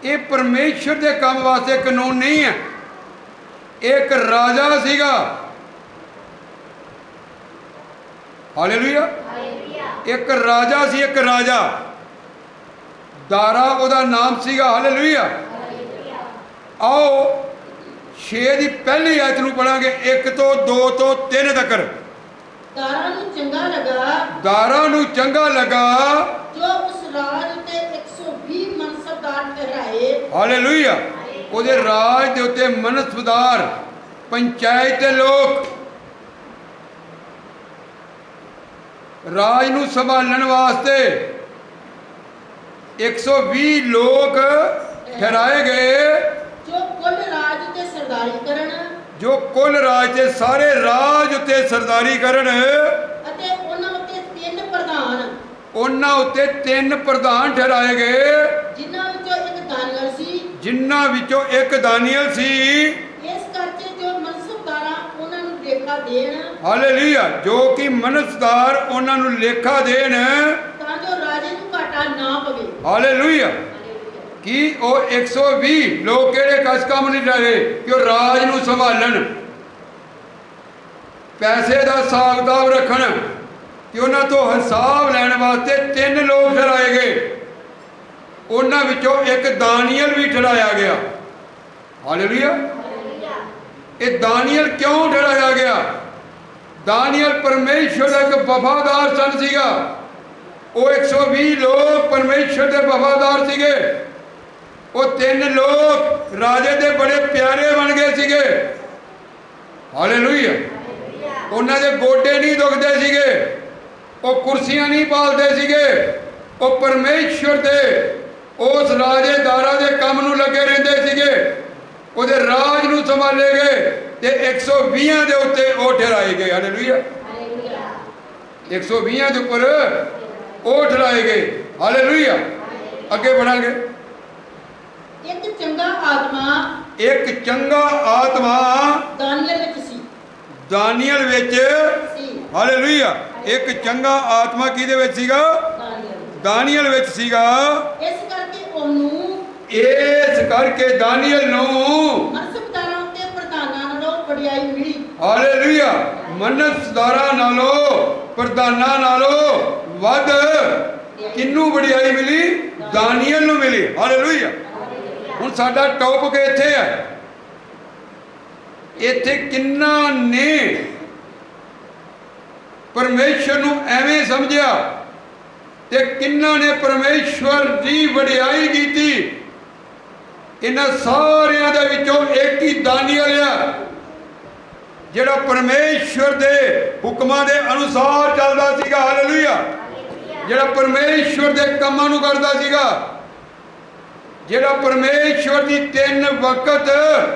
ये परमेश्वर के काम वास्ते कानून नहीं है। एक राजा सीगा, हालेलुया, एक राजा सी, एक राजा दारा ओदा नाम सीगा, हालेलुया। आओ 6 की पहली आयत नूं पढ़ांगे, 1 तो 2 तो 3 तक। दारा नूं चंगा लगा, दारा नूं चंगा लगा जो उस राज ते 120 मनसबदार ठहराए, हालेलुया। ਉਹਦੇ ਰਾਜ ਦੇ ਉੱਤੇ ਮਨਸਬਦਾਰ ਪੰਚਾਇਤ ਦੇ ਲੋਕ ਰਾਜ ਨੂੰ ਸੰਭਾਲਣ ਵਾਸਤੇ 120 ਲੋਕ ਠਹਿਰਾਏ ਗਏ, जो कुल राज ते सरदारी करन, ਜੋ ਕੁੱਲ ਰਾਜ ਤੇ ਸਾਰੇ ਰਾਜ ਉੱਤੇ ਸਰਦਾਰੀ ਕਰਨ। ਅਤੇ ਉਹਨਾਂ ਉੱਤੇ 3 ਪ੍ਰਧਾਨ, ਉਹਨਾਂ ਉੱਤੇ 3 ਪ੍ਰਧਾਨ ਠਹਿਰਾਏ ਗਏ, ਜਿਨ੍ਹਾਂ ਵਿੱਚੋਂ ਇੱਕ ਦਾਨੀਅਲ ਸੀ। ਜਿਨ੍ਹਾਂ ਵਿੱਚੋਂ ਇੱਕ ਦਾਨੀਅਲ ਸੀ। ਇਸ ਕਰਕੇ ਜੋ ਮਨਸਬਦਾਰਾਂ ਉਹਨਾਂ ਨੂੰ ਲੇਖਾ ਦੇਣ, ਹਾਲੇਲੂਇਆ, ਜੋ ਕਿ ਮਨਸਦਾਰ ਉਹਨਾਂ ਨੂੰ ਲੇਖਾ ਦੇਣ, ਤਾਂ ਜੋ ਰਾਜੇ ਨੂੰ ਘਾਟਾ ਨਾ ਪਵੇ। ਹਾਲੇਲੂਇਆ। ਕਿ ਉਹ 120 ਲੋਕ ਕਿਹੜੇ ਕਸ ਕੰਮ ਨਹੀਂ ਰਹੇ ਕਿ ਉਹ ਰਾਜ ਨੂੰ ਸੰਭਾਲਣ, ਪੈਸੇ ਦਾ ਹਿਸਾਬ ਕਿਤਾਬ ਰੱਖਣ, ਕਿ ਉਹਨਾਂ ਤੋਂ ਹਿਸਾਬ ਲੈਣ ਵਾਸਤੇ 3 ਲੋਕ ਠਹਿਰਾਏ ਗਏ। ਉਹਨਾਂ ਵਿੱਚੋਂ ਇੱਕ ਦਾਨੀਅਲ ਵੀ ਠਹਿਰਾਇਆ ਗਿਆ। ਹਾਲੇਲੂਇਆ। ਇਹ ਦਾਨੀਅਲ ਕਿਉਂ ਠਹਿਰਾਇਆ ਗਿਆ? ਦਾਨੀਅਲ ਪਰਮੇਸ਼ਵਰ ਦਾ ਇੱਕ ਵਫਾਦਾਰ ਸਨ ਸੀਗਾ। ਉਹ 120 ਲੋਕ ਪਰਮੇਸ਼ਵਰ ਦੇ ਵਫਾਦਾਰ ਸੀਗੇ। ਉਹ 3 ਲੋਕ ਰਾਜੇ ਦੇ ਬੜੇ ਪਿਆਰੇ ਬਣ ਗਏ ਸੀਗੇ। ਹਾਲੇਲੂਇਆ। ਉਹਨਾਂ ਦੇ ਗੋਡੇ ਨਹੀਂ ਦੁਖਦੇ ਸੀਗੇ, ਉਹ ਕੁਰਸੀਆਂ ਨਹੀਂ ਪਾਲਦੇ ਸੀਗੇ, ਉਹ ਪਰਮੇਸ਼ਵਰ ਦੇ ਉਸ ਰਾਜੇਦਾਰਾਂ ਦੇ ਕੰਮ ਨੂੰ ਲੱਗੇ ਰਹਿੰਦੇ ਸੀਗੇ। ਉਹਦੇ ਰਾਜ ਨੂੰ ਸੰਭਾਲੇ ਗਏ ਤੇ 120 ਦੇ ਉੱਤੇ ਉਹ ਠਹਿਰਾਏ ਗਏ। ਹਾਲੇਲੂਇਆ। 120 ਦੇ ਉੱਪਰ ਉਹ ਠਹਿਰਾਏ ਗਏ। ਹਾਲੇਲੂਇਆ। ਅੱਗੇ बढ़ांगे। ਇੱਕ ਚੰਗਾ ਆਤਮਾ, ਇੱਕ ਚੰਗਾ ਆਤਮਾ ਦਾਨੀਅਲ ਵਿੱਚ ਸੀ। ਦਾਨੀਅਲ ਵਿੱਚ ਸੀ। ਹਾਲੇਲੂਇਆ। ਇੱਕ ਚੰਗਾ ਆਤਮਾ ਕਿਹਦੇ ਵਿੱਚ ਸੀਗਾ? ਦਾਨੀਅਲ ਵਿੱਚ ਸੀਗਾ। ਇਸ ਕਰਕੇ ਉਹਨੂੰ, ਇਸ ਕਰਕੇ ਦਾਨੀਅਲ ਨੂੰ ਮਨਸਬਦਾਰਾਂ ਉੱਤੇ ਪ੍ਰਧਾਨਾਂ ਨਾਲੋਂ ਵਡਿਆਈ ਮਿਲੀ। ਹਾਲੇਲੂਇਆ। ਮਨਸਦਾਰਾਂ ਨਾਲੋਂ, ਪ੍ਰਧਾਨਾਂ ਨਾਲੋਂ ਵੱਧ ਕਿਹਨੂੰ ਵਡਿਆਈ ਮਿਲੀ? ਦਾਨੀਅਲ ਨੂੰ ਮਿਲੀ। ਹਾਲੇਲੂਇਆ। ਹੁਣ ਸਾਡਾ ਟੌਪਿਕ ਇੱਥੇ ਹੈ, ਇੱਥੇ ਕਿੰਨਾ ਨੇ ਪਰਮੇਸ਼ਵਰ ਨੂੰ ਐਵੇਂ ਸਮਝਿਆ ਤੇ ਕਿੰਨਾ ਨੇ ਪਰਮੇਸ਼ਵਰ ਦੀ ਵਡਿਆਈ ਕੀਤੀ। ਇਹਨਾਂ ਸਾਰਿਆਂ ਦੇ ਵਿੱਚੋਂ ਇੱਕ ਹੀ ਦਾਨੀਅਲ ਆ ਜਿਹੜਾ ਪਰਮੇਸ਼ਵਰ ਦੇ ਹੁਕਮਾਂ ਦੇ ਅਨੁਸਾਰ ਚੱਲਦਾ ਸੀਗਾ। ਹਾਲੇਲੂਇਆ। ਜਿਹੜਾ ਪਰਮੇਸ਼ਵਰ ਦੇ ਕੰਮਾਂ ਨੂੰ ਕਰਦਾ ਸੀਗਾ, ਜਿਹੜਾ ਪਰਮੇਸ਼ਵਰ ਦੀ 3 ਵਕਤ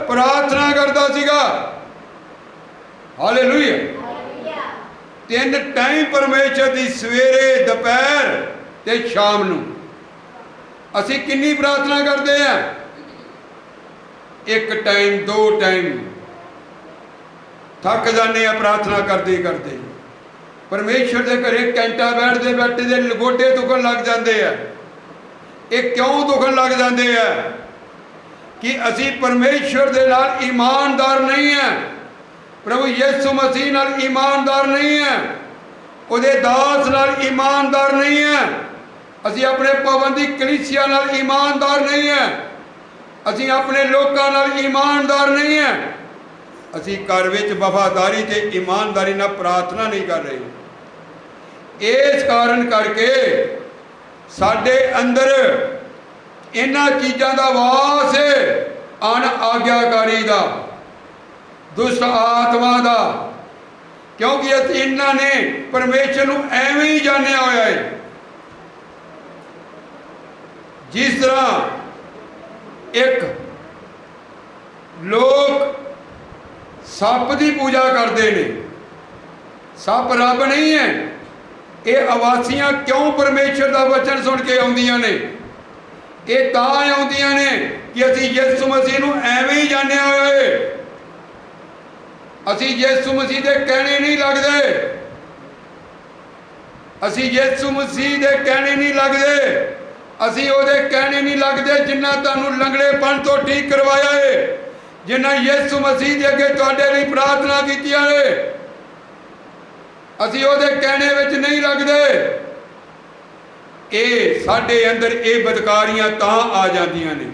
ਪ੍ਰਾਰਥਨਾ ਕਰਦਾ ਸੀਗਾ। ਹਾਲੇਲੂਇਆ। 3 ਟਾਈਮ ਪਰਮੇਸ਼ਵਰ ਦੀ, ਸਵੇਰੇ, ਦੁਪਹਿਰ ਤੇ ਸ਼ਾਮ ਨੂੰ। ਅਸੀਂ ਕਿੰਨੀ ਪ੍ਰਾਰਥਨਾ ਕਰਦੇ ਆ? 1 ਟਾਈਮ, 2 ਟਾਈਮ। ਥੱਕ ਜਾਂਦੇ ਆ ਪ੍ਰਾਰਥਨਾ ਕਰਦੇ ਕਰਦੇ। ਪਰਮੇਸ਼ਵਰ ਦੇ ਘਰੇ ਘੰਟਾ ਬੈਠਦੇ ਬੈਠਦੇ ਗੋਡੇ ਦੁਖਣ ਲੱਗ ਜਾਂਦੇ ਆ। ਇਹ ਕਿਉਂ ਦੁਖਣ ਲੱਗ ਜਾਂਦੇ ਆ? ਕਿ ਅਸੀਂ ਪਰਮੇਸ਼ਵਰ ਦੇ ਨਾਲ ਈਮਾਨਦਾਰ ਨਹੀਂ ਹੈ, ਪ੍ਰਭੂ ਯਿਸੂ ਮਸੀਹ ਨਾਲ ਈਮਾਨਦਾਰ ਨਹੀਂ ਹੈ, ਉਹਦੇ ਦਾਸ ਨਾਲ ਈਮਾਨਦਾਰ ਨਹੀਂ ਹੈ। ਅਸੀਂ ਆਪਣੇ ਪਾਬੰਦੀ ਕਲੀਸਿਆ ਨਾਲ ਈਮਾਨਦਾਰ ਨਹੀਂ ਹੈ, ਅਸੀਂ ਆਪਣੇ ਲੋਕਾਂ ਨਾਲ ਈਮਾਨਦਾਰ ਨਹੀਂ ਹੈ। ਅਸੀਂ ਘਰ ਵਿੱਚ ਵਫਾਦਾਰੀ ਤੇ ਈਮਾਨਦਾਰੀ ਨਾਲ ਪ੍ਰਾਰਥਨਾ ਨਹੀਂ ਕਰ ਰਹੇ। ਇਸ ਕਾਰਨ ਕਰਕੇ ਸਾਡੇ ਅੰਦਰ ਇਹਨਾਂ ਚੀਜ਼ਾਂ ਦਾ ਵਾਸ ਹੈ, ਅਣ ਆਗਿਆਕਾਰੀ ਦਾ, ਦੁਸ਼ਟ ਆਤਮਾ ਦਾ। ਕਿਉਂਕਿ ਇਹਨਾਂ ਨੇ ਪਰਮੇਸ਼ਰ ਨੂੰ ਐਵੇਂ ਹੀ ਜਾਣਿਆ ਹੋਇਆ ਹੈ। ਜਿਸ ਤਰ੍ਹਾਂ ਇੱਕ ਲੋਕ ਸੱਪ ਦੀ ਪੂਜਾ ਕਰਦੇ ਨੇ, ਸੱਪ ਰੱਬ ਨਹੀਂ ਹੈ। ਇਹ ਆਵਾਸੀਆਂ ਕਿਉਂ ਪਰਮੇਸ਼ਰ ਦਾ ਵਚਨ ਸੁਣ ਕੇ ਆਉਂਦੀਆਂ ਨੇ? ਇਹ ਤਾਂ ਆਉਂਦੀਆਂ ਨੇ ਕਿ ਅਸੀਂ ਯਿਸੂ ਮਸੀਹ ਨੂੰ ਐਵੇਂ ਹੀ ਜਾਣਿਆ ਹੋਇਆ ਹੈ। ਅਸੀਂ ਯਿਸੂ ਮਸੀਹ ਦੇ ਕਹਿਣੇ ਨਹੀਂ ਲੱਗਦੇ, ਅਸੀਂ ਯਿਸੂ ਮਸੀਹ ਦੇ ਕਹਿਣੇ ਨਹੀਂ ਲੱਗਦੇ, ਅਸੀਂ ਉਹਦੇ ਕਹਿਣੇ ਨਹੀਂ ਲੱਗਦੇ ਜਿੰਨਾ ਤੁਹਾਨੂੰ ਲੰਗੜੇਪਣ ਤੋਂ ਠੀਕ ਕਰਵਾਇਆ ਏ, ਜਿੰਨਾ ਯਿਸੂ ਮਸੀਹ ਦੇ ਅੱਗੇ ਤੁਹਾਡੇ ਲਈ ਪ੍ਰਾਰਥਨਾ ਕੀਤੀਆਂ ਨੇ, ਅਸੀਂ ਉਹਦੇ ਕਹਿਣੇ ਵਿੱਚ ਨਹੀਂ ਲੱਗਦੇ। ਇਹ ਸਾਡੇ ਅੰਦਰ ਇਹ ਬਦਕਾਰੀਆਂ ਤਾਂ ਆ ਜਾਂਦੀਆਂ ਨੇ,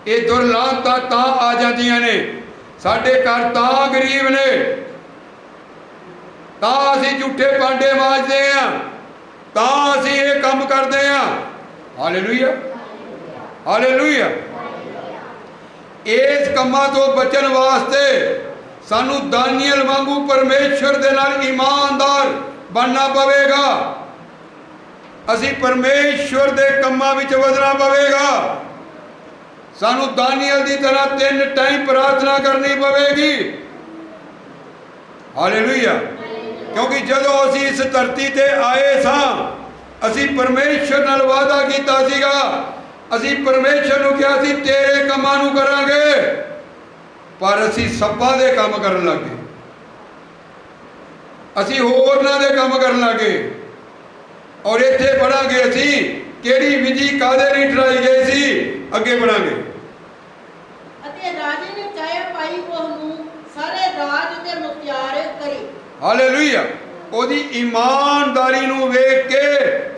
ਇਹ ਦੁਰਲਾਂਤਾਂ ਤਾਂ ਆ ਜਾਂਦੀਆਂ ਨੇ, ਸਾਡੇ ਘਰ ਤਾਂ ਗਰੀਬ ਨੇ, ਤਾਂ ਅਸੀਂ ਝੂਠੇ ਭਾਂਡੇ ਮਾਂਜਦੇ ਹਾਂ, ਤਾਂ ਅਸੀਂ ਇਹ ਕੰਮ ਕਰਦੇ ਹਾਂ। Hallelujah, hallelujah. ਇਸ ਕੰਮਾਂ ਤੋਂ ਬਚਣ ਵਾਸਤੇ ਸਾਨੂੰ ਦਾਨੀਏਲ ਵਾਂਗੂ ਪਰਮੇਸ਼ਰ ਦੇ ਨਾਲ ਇਮਾਨਦਾਰ ਬਣਨਾ ਪਵੇਗਾ। ਅਸੀਂ ਪਰਮੇਸ਼ਰ ਦੇ ਕੰਮਾਂ ਵਿੱਚ ਵਧਣਾ ਪਵੇਗਾ। ਸਾਨੂੰ ਦਾਨੀਏਲ ਦੀ ਤਰ੍ਹਾਂ 3 ਟਾਈਮ ਪ੍ਰਾਰਥਨਾ ਕਰਨੀ ਪਵੇਗੀ। ਹਾਲੇਲੂਇਆ। ਕਿਉਂਕਿ ਜਦੋਂ ਅਸੀਂ ਇਸ ਧਰਤੀ ਤੇ ਆਏ ਸਾਂ, ਅਸੀਂ ਪਰਮੇਸ਼ਰ ਨਾਲ ਵਾਅਦਾ ਕੀਤਾ ਸੀਗਾ, ਅਸੀਂ ਪਰਮੇਸ਼ਰ ਨੂੰ ਕਿਹਾ ਸੀ ਤੇਰੇ ਕੰਮਾਂ ਨੂੰ ਕਰਾਂਗੇ, ਪਰ ਅਸੀਂ ਸੱਪਾਂ ਦੇ ਕੰਮ ਕਰਨ ਲੱਗੇ, ਅਸੀਂ ਹੋਰਨਾਂ ਦੇ ਕੰਮ ਕਰਨ ਲੱਗੇ। ਔਰ ਇੱਥੇ ਪੜਾਂਗੇ ਅਸੀਂ ਕਿਹੜੀ ਵਿਧੀ ਕਾਹਦੇ ਲਈ ਠਹਿਰਾਈ ਗਈ ਸੀ, ਅੱਗੇ ਪੜਾਂਗੇ। ਅਤੇ ਰਾਜੇ ਨੇ ਚਾਹਿਆ ਪਾਈ ਉਹਨੂੰ ਸਾਰੇ ਰਾਜ ਤੇ ਮੁਖਤਿਆਰ ਕਰੇ। ਹਾਲੇਲੂਇਆ। ਉਹਦੀ ਇਮਾਨਦਾਰੀ ਨੂੰ ਵੇਖ ਕੇ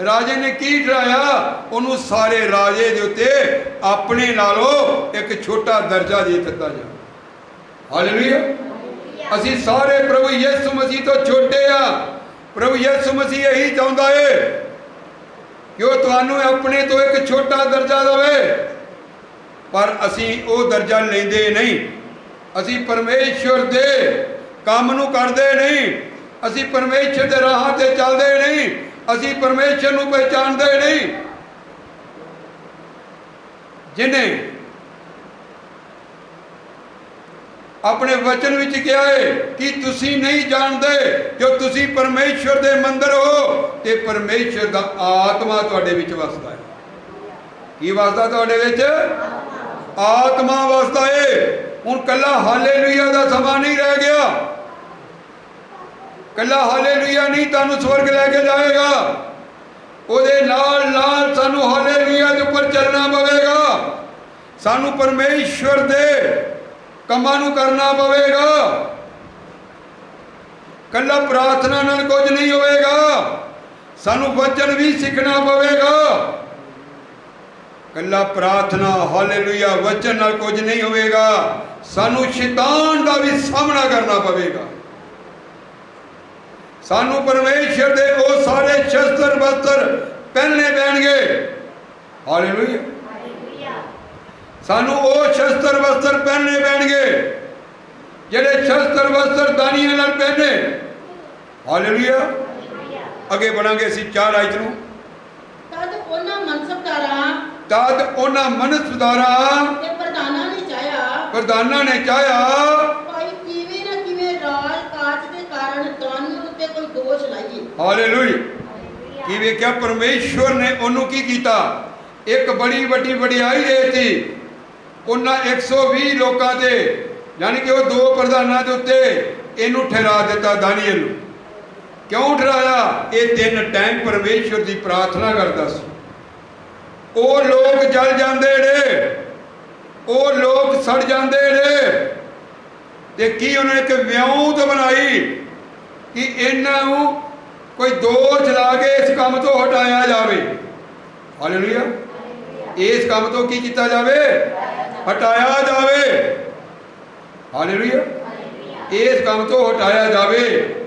ਰਾਜੇ ਨੇ ਕੀ ਠਹਿਰਾਇਆ, ਉਹਨੂੰ ਸਾਰੇ ਰਾਜੇ ਦੇ ਉੱਤੇ ਆਪਣੇ ਨਾਲੋਂ ਇੱਕ ਛੋਟਾ ਦਰਜਾ ਦੇ ਦਿੱਤਾ ਜਾ। ਹਾਲੇਲੂਇਆ। ਅਸੀਂ ਸਾਰੇ ਪ੍ਰਭੂ ਯਿਸੂ ਮਸੀਹ ਤੋਂ ਛੋਟੇ ਆ। ਪ੍ਰਭੂ ਯਿਸੂ ਮਸੀਹ ਇਹੀ ਚਾਹੁੰਦਾ ਏ ਕਿ ਉਹ ਤੁਹਾਨੂੰ ਆਪਣੇ ਤੋਂ ਇੱਕ ਛੋਟਾ ਦਰਜਾ ਦੇਵੇ, ਪਰ ਅਸੀਂ ਉਹ ਦਰਜਾ ਲੈਂਦੇ ਨਹੀਂ। ਅਸੀਂ ਪਰਮੇਸ਼ਰ ਦੇ ਕੰਮ ਨੂੰ ਕਰਦੇ ਨਹੀਂ, ਅਸੀਂ ਪਰਮੇਸ਼ਰ ਦੇ ਰਾਹਾਂ ਤੇ ਚੱਲਦੇ ਨਹੀਂ, ਅਸੀਂ ਪਰਮੇਸ਼ਰ ਨੂੰ ਪਹਿਚਾਣਦੇ ਨਹੀਂ। ਜਿਹਨੇ ਆਪਣੇ ਵਚਨ ਵਿੱਚ ਕਿਹਾ ਹੈ ਕਿ ਤੁਸੀਂ ਨਹੀਂ ਜਾਣਦੇ ਕਿ ਤੁਸੀਂ ਪਰਮੇਸ਼ਰ ਦੇ ਮੰਦਰ ਹੋ ਤੇ ਪਰਮੇਸ਼ਰ ਦਾ ਆਤਮਾ ਤੁਹਾਡੇ ਵਿੱਚ ਵਸਦਾ ਹੈ। ਕੀ ਵਸਦਾ ਤੁਹਾਡੇ ਵਿੱਚ? ਆਤਮਾ ਵਸਦਾ ਹੈ। ਹੁਣ ਕੱਲਾ ਹਾਲੇਲੂਇਆ ਦਾ ਸਮਾਂ ਨਹੀਂ ਰਹਿ ਗਿਆ। ਕੱਲਾ ਹਾਲੇਲੂਇਆ ਨਹੀਂ ਤੁਹਾਨੂੰ ਸਵਰਗ ਲੈ ਕੇ ਜਾਏਗਾ, ਉਹਦੇ ਨਾਲ ਨਾਲ ਸਾਨੂੰ ਹਾਲੇਲੂਇਆ ਦੇ ਉੱਪਰ ਚੱਲਣਾ ਪਵੇਗਾ। ਸਾਨੂੰ ਪਰਮੇਸ਼ਰ ਦੇ ਕੰਮਾਂ ਨੂੰ ਕਰਨਾ ਪਵੇਗਾ। ਕੱਲਾ ਪ੍ਰਾਰਥਨਾ ਨਾਲ ਕੁਝ ਨਹੀਂ ਹੋਵੇਗਾ, ਸਾਨੂੰ ਵਚਨ ਵੀ ਸਿੱਖਣਾ ਪਵੇਗਾ। ਕੱਲਾ ਪ੍ਰਾਰਥਨਾ ਹਾਲੇਲੂਇਆ ਵਚਨ ਨਾਲ ਕੁਝ ਨਹੀਂ ਹੋਵੇਗਾ, ਸਾਨੂੰ ਸ਼ੈਤਾਨ ਦਾ ਵੀ ਸਾਹਮਣਾ ਕਰਨਾ ਪਵੇਗਾ। ਸਾਨੂੰ ਪਰਮੇਸ਼ਰ ਦੇ ਉਹ ਸਾਰੇ ਸ਼ਸਤਰ ਬਸਤਰ ਪਹਿਨਣੇ ਪੈਣਗੇ। ਹਾਲੇਲੂਇਆ। ਸਾਨੂੰ ਉਹ ਸ਼ਸਤਰ ਬਸਤਰ ਪਹਿਨਣੇ ਪੈਣਗੇ ਜਿਹੜੇ ਸ਼ਸਤਰ ਬਸਤਰ ਦਾਨੀਏਲ ਨਾਲ ਪਹਿਨੇ। ਹਾਲੇਲੂਇਆ। ਅੱਗੇ बढ़ांगे ਅਸੀਂ 4 ਆਇਤ ਨੂੰ। ਤਦ ਉਹਨਾਂ ਮਨਸਬਦਾਰਾਂ ਤੇ ਪ੍ਰਧਾਨਾਂ ਨੇ ਚਾਹਿਆ ਭਾਈ ਕਿਵੇਂ ਨਾ ਕਿਵੇਂ ਰਾਜ ਕਾਜ ਦੇ ਕਾਰਨ ਦਾਨੀਏਲ ਉੱਤੇ ਕੋਈ ਦੋਸ਼ ਲਾਈਏ। ਹਾਲੇਲੂਇਆ। ਕੀ ਵੇਖਿਆ ਪਰਮੇਸ਼ਵਰ ਨੇ ਉਹਨੂੰ ਕੀ ਕੀਤਾ? ਇੱਕ ਬੜੀ ਵੱਡੀ ਵਡਿਆਈ ਦੇਤੀ। ਉਹਨਾਂ 120 ਲੋਕਾਂ ਤੇ ਯਾਨੀ ਕਿ ਉਹ 2 ਪ੍ਰਧਾਨਾਂ ਦੇ ਉੱਤੇ ਇਹਨੂੰ ਠਹਿਰਾ ਦਿੱਤਾ ਦਾਨੀਏਲ ਨੂੰ। ਕਿਉਂ ਠਹਿਰਾਇਆ? ਇਹ 3 ਟਾਈਮ ਪਰਮੇਸ਼ਵਰ ਦੀ ਪ੍ਰਾਰਥਨਾ ਕਰਦਾ ਸੀ। ਉਹ ਲੋਕ ਜਲ ਜਾਂਦੇ ਨੇ, ਉਹ ਲੋਕ ਸੜ ਜਾਂਦੇ ਨੇ, ਤੇ ਕੀ ਉਹਨਾਂ ਨੇ ਇੱਕ ਵਿਉਂਤ ਬਣਾਈ ਕਿ ਇਹਨਾਂ ਨੂੰ ਕੋਈ ਦੋਸ਼ ਲਾ ਕੇ ਇਸ ਕੰਮ ਤੋਂ ਹਟਾਇਆ ਜਾਵੇ। ਹਾਲੇਲੂਇਆ। ਇਸ ਕੰਮ ਤੋਂ ਕੀ ਕੀਤਾ ਜਾਵੇ? ਹਟਾਇਆ ਜਾਵੇ। ਹਾਲੇਲੂਇਆ। ਇਸ ਕੰਮ ਤੋਂ ਹਟਾਇਆ ਜਾਵੇ,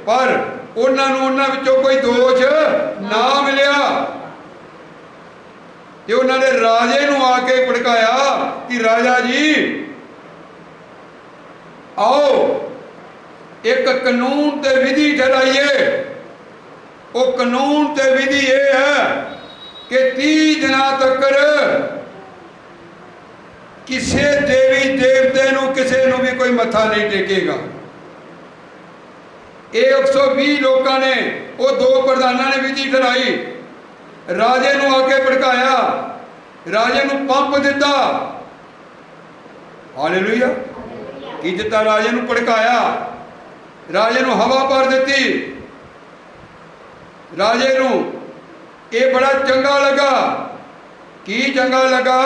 ਪਰ ਉਹਨਾਂ ਨੂੰ ਉਹਨਾਂ ਵਿੱਚੋਂ ਕੋਈ ਦੋਸ਼ ਨਾ ਮਿਲਿਆ ਤੇ ਉਹਨਾਂ ਨੇ ਰਾਜੇ ਨੂੰ ਆ ਕੇ ਭੜਕਾਇਆ ਕਿ ਰਾਜਾ ਜੀ ਆਓ ਇੱਕ ਕਾਨੂੰਨ ਤੇ ਵਿਧੀ ਠਹਿਰਾਈਏ। ਉਹ ਕਾਨੂੰਨ ਤੇ ਵਿਧੀ ਇਹ ਹੈ ਕਿ 30 ਦਿਨਾਂ ਤੱਕ ਕਿਸੇ ਦੇਵੀ ਦੇਵਤੇ ਨੂੰ ਕਿਸੇ ਨੂੰ ਵੀ ਕੋਈ ਮੱਥਾ ਨਹੀਂ ਟੇਕੇਗਾ। ਇਹ 120 ਲੋਕਾਂ ਨੇ, ਉਹ 2 ਪ੍ਰਧਾਨਾਂ ਨੇ ਵਿਧੀ ਠਹਿਰਾਈ। ਰਾਜੇ ਨੂੰ ਆ ਕੇ ਭੜਕਾਇਆ, ਰਾਜੇ ਨੂੰ ਪੰਪ ਦਿੱਤਾ। ਹਾਲੇਲੂਇਆ। ਕੀ ਦਿੱਤਾ? ਰਾਜੇ ਨੂੰ ਭੜਕਾਇਆ, ਰਾਜੇ ਨੂੰ ਹਵਾ ਭਰ ਦਿੱਤੀ। ਰਾਜੇ ਨੂੰ ਇਹ ਬੜਾ ਚੰਗਾ ਲੱਗਾ की चंगा लगा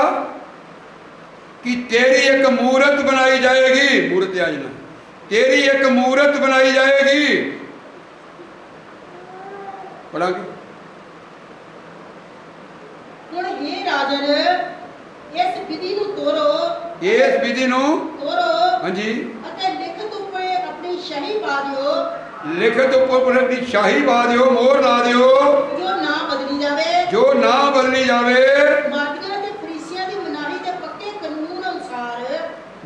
कि तेरी एक मूरत बनाई जाएगी, मूरत याजना, तेरी एक मूरत बनाई जाएगी। पढ़ांगे ਹੁਣ हे राजन इस विधि ਨੂੰ ਤੋਰੋ, इस विधि ਨੂੰ ਤੋਰੋ हाँ जी ਅਤੇ ਲਿਖਤ ਉੱਪਰ ਆਪਣੀ ਸ਼ਹੀ ਪਾ ਦਿਓ, लिखत ऊपर अपनी शाही पा दियो, मोहर ला दियो, ਜੋ ਨਾ ਬਦਲੀ ਜਾਵੇ। जो ना बदली जावे। ਮਾਦੀਆਂ ਤੇ ਫਰੀਸੀਆਂ ਦੀ ਮਨਾਹੀ ਦੇ ਪੱਕੇ ਕਾਨੂੰਨ ਅਨੁਸਾਰ,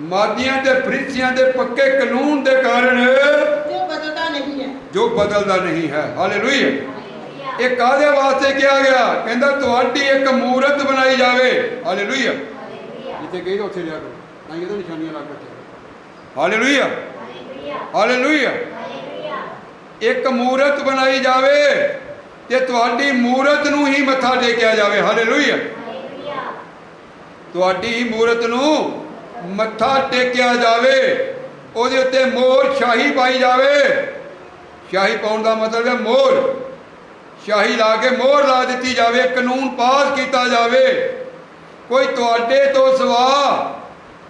मादियां ते फरीसियां दे पक्के कानून दे कारण ਜੋ ਬਦਲਦਾ ਨਹੀਂ ਹੈ। जो बदलदा नहीं है। हालेलुया। ਇਹ ਕਾਹਦੇ ਵਾਸਤੇ ਕਿਹਾ ਗਿਆ? ਕਹਿੰਦਾ ਤੁਹਾਡੀ ਇੱਕ ਮੂਰਤ ਬਣਾਈ ਜਾਵੇ। ਹਾਲੇਲੂਇਆ। ਜਿੱਥੇ ਕਹੀ ਉੱਥੇ ਲਿਆ ਕਰੋ, ਤਾਂ ਇਹਦਾ ਨਿਸ਼ਾਨੀਆਂ ਲੱਗ ਪਈਆਂ। Hallelujah, hallelujah. ਇੱਕ ਮੂਰਤ ਬਣਾਈ ਜਾਵੇ ਤੇ ਤੁਹਾਡੀ ਮੂਰਤ ਨੂੰ ਹੀ ਮੱਥਾ ਟੇਕਿਆ ਜਾਵੇ। ਹਾਲੇਲੂਇਆ। ਤੁਹਾਡੀ ਮੂਰਤ ਨੂੰ ਮੱਥਾ ਟੇਕਿਆ ਜਾਵੇ, ਉਹਦੇ ਉੱਤੇ ਮੋਹਰ ਸ਼ਾਹੀ ਪਾਈ ਜਾਵੇ। ਸ਼ਾਹੀ ਪਾਉਣ ਦਾ ਮਤਲਬ ਹੈ ਮੋਹਰ, ਸ਼ਾਹੀ ਲਾ ਕੇ ਮੋਹਰ ਲਾ ਦਿੱਤੀ ਜਾਵੇ, ਕਾਨੂੰਨ ਪਾਸ ਕੀਤਾ ਜਾਵੇ। ਕੋਈ ਤੁਹਾਡੇ ਤੋਂ ਸਿਵਾ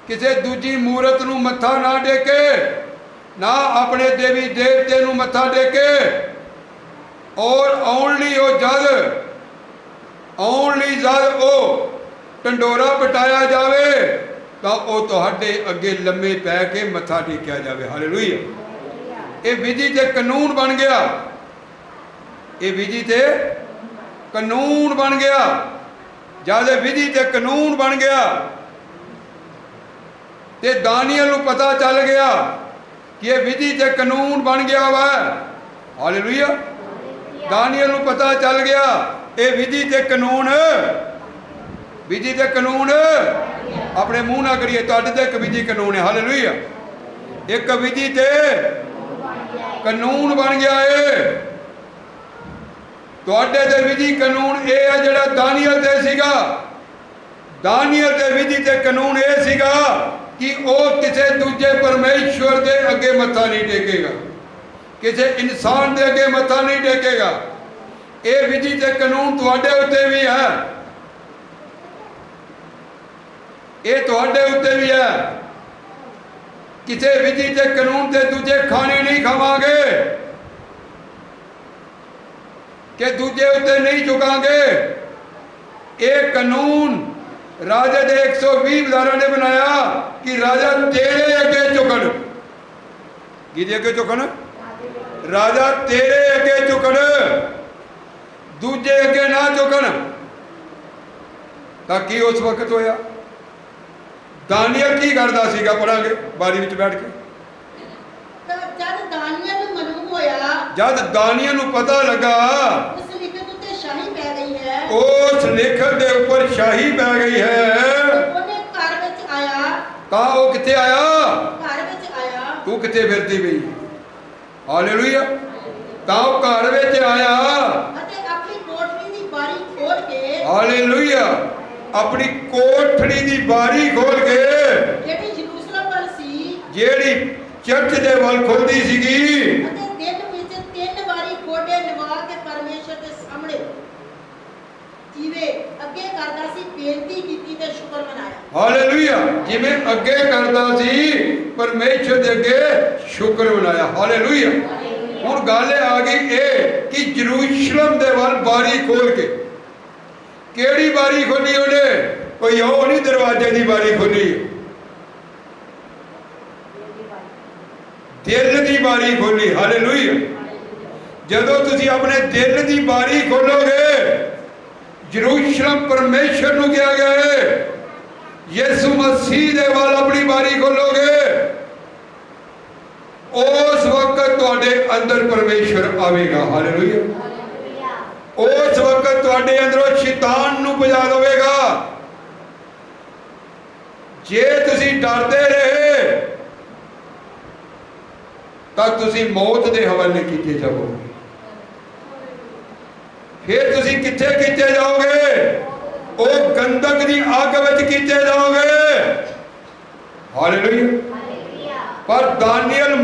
ਕਿਸੇ ਦੂਜੀ ਮੂਰਤ ਨੂੰ ਮੱਥਾ ਨਾ ਟੇਕੇ, ਨਾ ਆਪਣੇ ਦੇਵੀ ਦੇਵਤੇ ਨੂੰ ਮੱਥਾ ਟੇਕੇ। ਔਰ ਓਨਲੀ ਜਦ ਉਹ ਢੰਡੋਰਾ ਪਟਾਇਆ ਜਾਵੇ ਤਾਂ ਉਹ ਤੁਹਾਡੇ ਅੱਗੇ ਲੰਮੇ ਪੈ ਕੇ ਮੱਥਾ ਟੇਕਿਆ ਜਾਵੇ। ਹਾਲੇਲੂਇਆ। ਇਹ ਵਿਧੀ ਤੇ ਕਾਨੂੰਨ ਬਣ ਗਿਆ, ਇਹ ਵਿਧੀ ਤੇ ਕਾਨੂੰਨ ਬਣ ਗਿਆ। ਜਦ ਇਹ ਵਿਧੀ ਤੇ ਕਾਨੂੰਨ ਬਣ ਗਿਆ ਤੇ ਦਾਨੀਏਲ ਨੂੰ ਪਤਾ ਚੱਲ ਗਿਆ ਕਿ ਇਹ ਵਿਧੀ ਤੇ ਕਾਨੂੰਨ ਬਣ ਗਿਆ ਵਾ। ਹਾਲੇਲੂਇਆ। ਦਾਨੀਏਲ ਨੂੰ ਪਤਾ ਚੱਲ ਗਿਆ ਇਹ ਵਿਧੀ ਤੇ ਕਾਨੂੰਨ, ਵਿਧੀ ਤੇ ਕਾਨੂੰਨ। ਆਪਣੇ ਮੂੰਹ ਨਾਲ ਕਰੀਏ, ਤੁਹਾਡੇ ਤੇ ਇੱਕ ਵਿਧੀ ਕਾਨੂੰਨ ਹੈ। ਹਾਲੇਲੂਇਆ। ਇੱਕ ਵਿਧੀ ਤੇ ਕਾਨੂੰਨ ਬਣ ਗਿਆ ਏ। ਤੁਹਾਡੇ ਤੇ ਵਿਧੀ ਕਾਨੂੰਨ ਇਹ ਹੈ ਜਿਹੜਾ ਦਾਨੀਏਲ ਤੇ ਸੀਗਾ। ਦਾਨੀਏਲ ਦੇ ਵਿਧੀ ਤੇ ਕਾਨੂੰਨ ਇਹ ਸੀਗਾ ਕਿ ਉਹ ਕਿਸੇ ਦੂਜੇ ਪਰਮੇਸ਼ਵਰ ਦੇ ਅੱਗੇ ਮੱਥਾ ਨਹੀਂ ਟੇਕੇਗਾ, ਕਿਸੇ ਇਨਸਾਨ ਦੇ ਅੱਗੇ ਮੱਥਾ ਨਹੀਂ ਟੇਕੇਗਾ। ਇਹ ਵਿਧੀ ਤੇ ਕਾਨੂੰਨ ਤੁਹਾਡੇ ਉੱਤੇ ਵੀ ਹੈ, ਇਹ ਤੁਹਾਡੇ ਉੱਤੇ ਵੀ ਹੈ। ਕਿਸੇ ਵਿਧੀ ਤੇ ਕਾਨੂੰਨ ਤੇ ਦੂਜੇ ਖਾਣੇ ਨਹੀਂ ਖਾਵਾਂਗੇ, ਕਿ ਦੂਜੇ ਉੱਤੇ ਨਹੀਂ ਝੁਕਾਂਗੇ। ਇਹ ਕਾਨੂੰਨ ਰਾਜੇ ਦੇ 120 ਵਜ਼ਾਰਾਂ ਨੇ ਬਣਾਇਆ ਕਿ ਰਾਜਾ ਤੇਰੇ ਅੱਗੇ ਝੁਕਣ। ਕਿਹਦੇ ਅੱਗੇ ਝੁਕਣ? ਰਾਜਾ ਤੇਰੇ ਅੱਗੇ ਝੁਕਣ, ਦੂਜੇ ਅੱਗੇ ਨਾ ਝੁਕਣ। ਤਾਂ ਕੀ ਉਸ ਵਕਤ ਹੋਇਆ? ਦਾਨੀਏਲ ਕੀ ਕਰਦਾ ਸੀਗਾ? ਪੜਾਂਗੇ ਬਾਰੀ ਵਿੱਚ ਬੈਠ ਕੇ। ਜਦ ਦਾਨੀਏਲ ਨੂੰ ਮਾਲੂਮ ਹੋਇਆ, ਜਦ ਦਾਨੀਏਲ ਨੂੰ ਪਤਾ ਲੱਗਾ ਉਸ ਲਿਖਤ ਉੱਤੇ ਸ਼ਾਹੀ ਪੈ ਗਈ ਹੈ, ਉਸ ਲਿਖਤ ਦੇ ਉੱਪਰ ਸ਼ਾਹੀ ਪੈ ਗਈ ਹੈ, ਉਹਨੇ ਘਰ ਵਿੱਚ ਆਇਆ। ਤਾਂ ਉਹ ਕਿੱਥੇ ਆਇਆ? ਘਰ ਵਿੱਚ ਆਇਆ। ਤੂੰ ਕਿੱਥੇ ਫਿਰਦੀ ਪਈ? ਹਾਲੇਲੂਇਆ। ਤਾਂ ਉਹ ਘਰ ਵਿੱਚ ਆਇਆ ਅਤੇ ਆਪਣੀ ਕੋਠੜੀ ਦੀ ਬਾਰੀ ਖੋਲ ਕੇ, ਹਾਲੇਲੂਇਆ, ਆਪਣੀ ਕੋਠੜੀ ਦੀ ਬਾਰੀ ਖੋਲ ਕੇ, ਜਿਹੜੀ ਯਰੂਸ਼ਲਮ ਵੱਲ ਸੀ, ਜਿਹੜੀ ਚਰਚ ਦੇ ਵੱਲ ਖੁੱਲਦੀ ਸੀਗੀ, ਅਤੇ ਦਿਨ ਵਿੱਚ 3 ਵਾਰੀ ਗੋਡੇ ਲਵਾ ਕੇ ਪਰਮੇਸ਼ਰ ਦੇ ਸਾਹਮਣੇ ਜਿਵੇਂ ਅੱਗੇ ਕਰਦਾ ਸੀ ਬੇਨਤੀ ਕੀਤੀ ਤੇ ਸ਼ੁਕਰ ਮਨਾਇਆ। ਹਾਲੇਲੂਇਆ। ਜਿਵੇਂ ਅੱਗੇ ਕਰਦਾ ਸੀ ਪਰਮੇਸ਼ਰ ਦੇ ਅੱਗੇ ਸ਼ੁਕਰ ਮਨਾਇਆ। ਹਾਲੇਲੂਇਆ। ਹੁਣ ਗੱਲ ਆ ਗਈ ਇਹ ਕਿ ਯਰੂਸ਼ਲਮ ਦੇ ਵੱਲ ਬਾਰੀ ਖੋਲ ਕੇ, ਕਿਹੜੀ ਬਾਰੀ ਖੋਲੀ ਉਹਨੇ? ਕੋਈ ਉਹ ਨਹੀਂ ਦਰਵਾਜ਼ੇ ਦੀ ਬਾਰੀ ਖੋਲੀ, ਦਿਲ ਦੀ ਬਾਰੀ ਖੋਲੀ। ਹਾਲੇਲੂਇਆ। ਜਦੋਂ ਤੁਸੀਂ ਆਪਣੇ ਦਿਲ ਦੀ ਬਾਰੀ ਖੋਲੋਗੇ, ਯਰੂਸ਼ਲਮ ਪਰਮੇਸ਼ਰ ਨੂੰ ਕਿਹਾ ਗਿਆ ਹੈ, ਯਿਸੂ ਮਸੀਹ ਦੇ ਵੱਲ ਆਪਣੀ ਬਾਰੀ ਖੋਲੋਗੇ, ਉਸ ਵਕਤ ਤੁਹਾਡੇ ਅੰਦਰ ਪਰਮੇਸ਼ਰ ਆਵੇਗਾ। ਹਾਲੇਲੂਇਆ। ਉਸ ਵਕਤ ਤੁਹਾਡੇ ਅੰਦਰੋਂ ਸ਼ੈਤਾਨ ਨੂੰ ਭਜਾ ਦੇਵੇਗਾ। ਜੇ ਤੁਸੀਂ ਡਰਦੇ ਰਹੇ ਤਾਂ ਤੁਸੀਂ ਮੌਤ ਦੇ ਹਵਾਲੇ ਕੀਤੇ ਜਾਓਗੇ। ਫਿਰ ਤੁਸੀਂ ਕਿੱਥੇ ਕੀਤੇ ਜਾਓਗੇ? ਉਹ ਗੰਧਕ ਦੀ ਅੱਗ ਵਿੱਚ ਕੀਤੇ ਜਾਓਗੇ। ਹਾਲੇਲੂਇਆ। ਪਰ ਦਾਨੀਏਲ